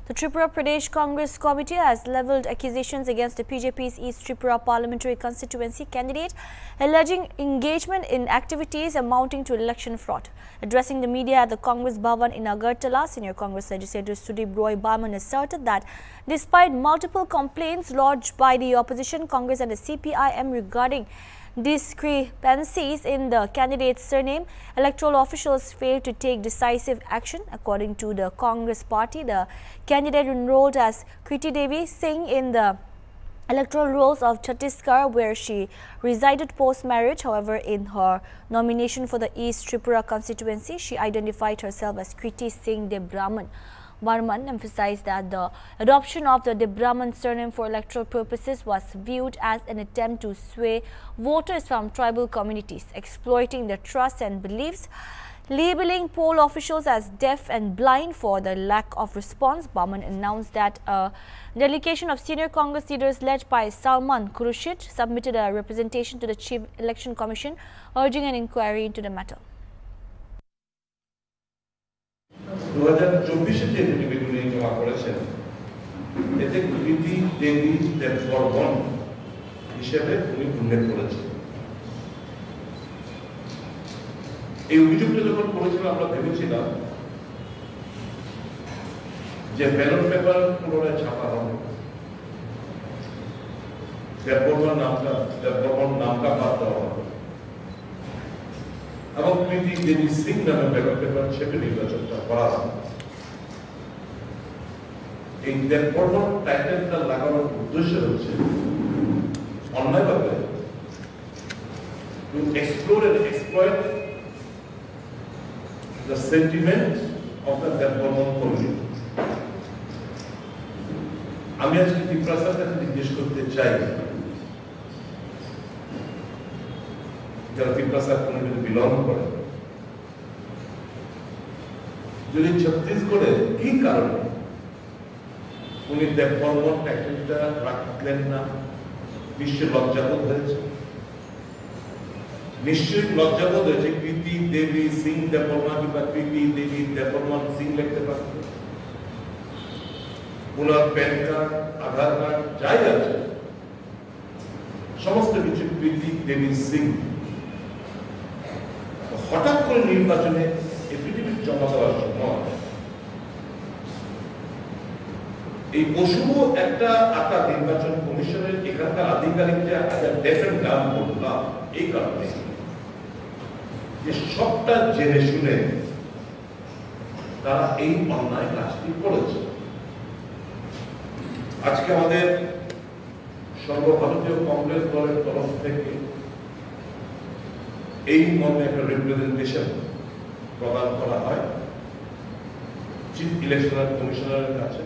The Tripura Pradesh Congress Committee has levelled accusations against the BJP's East Tripura parliamentary constituency candidate, alleging engagement in activities amounting to election fraud. Addressing the media at the Congress Bhavan in Agartala, senior Congress legislator Sudeep Roy Barman asserted that despite multiple complaints lodged by the opposition, Congress and the CPIM regarding discrepancies in the candidate's surname, electoral officials failed to take decisive action. According to the Congress party, the candidate enrolled as Kriti Devi Singh in the electoral rolls of Chhattisgarh, where she resided post-marriage. However, in her nomination for the East Tripura constituency, she identified herself as Kriti Singh De Brahman. Barman emphasized that the adoption of the De Brahman surname for electoral purposes was viewed as an attempt to sway voters from tribal communities, exploiting their trust and beliefs. Labeling poll officials as deaf and blind for the lack of response, Barman announced that a delegation of senior Congress leaders led by Salman Khurshid submitted a representation to the Chief Election Commission urging an inquiry into the matter. 2024 যে প্রতিবেদনে জমা করেছেন এতে কৃতি দেবী দেববর্মন হিসেবে উনি উল্লেখ করেছেন। এই অভিযোগটা যখন করেছিলাম আমরা ভেবেছিলাম যে ব্যালট পেপার পুনরায় ছাপা হবে, দেববর্মন নামটা বাদ দেওয়া হবে এবং কৃতি দেবী সিং নামে ব্যালট পেপার ছেপে নির্বাচনটা করা হবে। এই দেববর্মন টাইটেলটা লাগানোর উদ্দেশ্য হচ্ছে অন্যায়ভাবে to explore and exploit the sentiment of the Debormon community. আমি আজকে ত্রিপুরা সরকারকে জিজ্ঞেস করতে চাই, যারা ত্রিপুরা সরকার কমিউনিটি বিলং করে, যদি ছত্তিশগড়ে কি কারণে উনি দেববর্মন টাইটেলটা রাখলেন না, নিশ্চয় লজ্জাবোধ হয়েছে। নিশ্চয়ই লজ্জাবোধ হয়েছে। কৃতি দেবী সিং দেববর্মা কিংবা কৃতি দেবী দেববর্মন সিং লিখতে পারত। ওনার প্যান কার্ড, আধার কার্ড যাই আছে সমস্ত কিছু কৃতি দেবী সিং। হঠাৎ করে নির্বাচনে এফিডেভিট জমা দেওয়ার সময় এই পশুও একটা আতা নির্বাচন কমিশনের এখানকার আধিকারিকরা ডেফ এন্ড ডাম করলাম এই কারণে যে সবটা জেনে শুনে তারা এই অন্যায় কাজটি করেছে। আজকে আমাদের সর্বভারতীয় কংগ্রেস দলের তরফ থেকে এই মর্মে একটা রিপ্রেজেন্টেশন প্রদান করা হয় চিফ ইলেকশনাল কমিশনারের কাছে।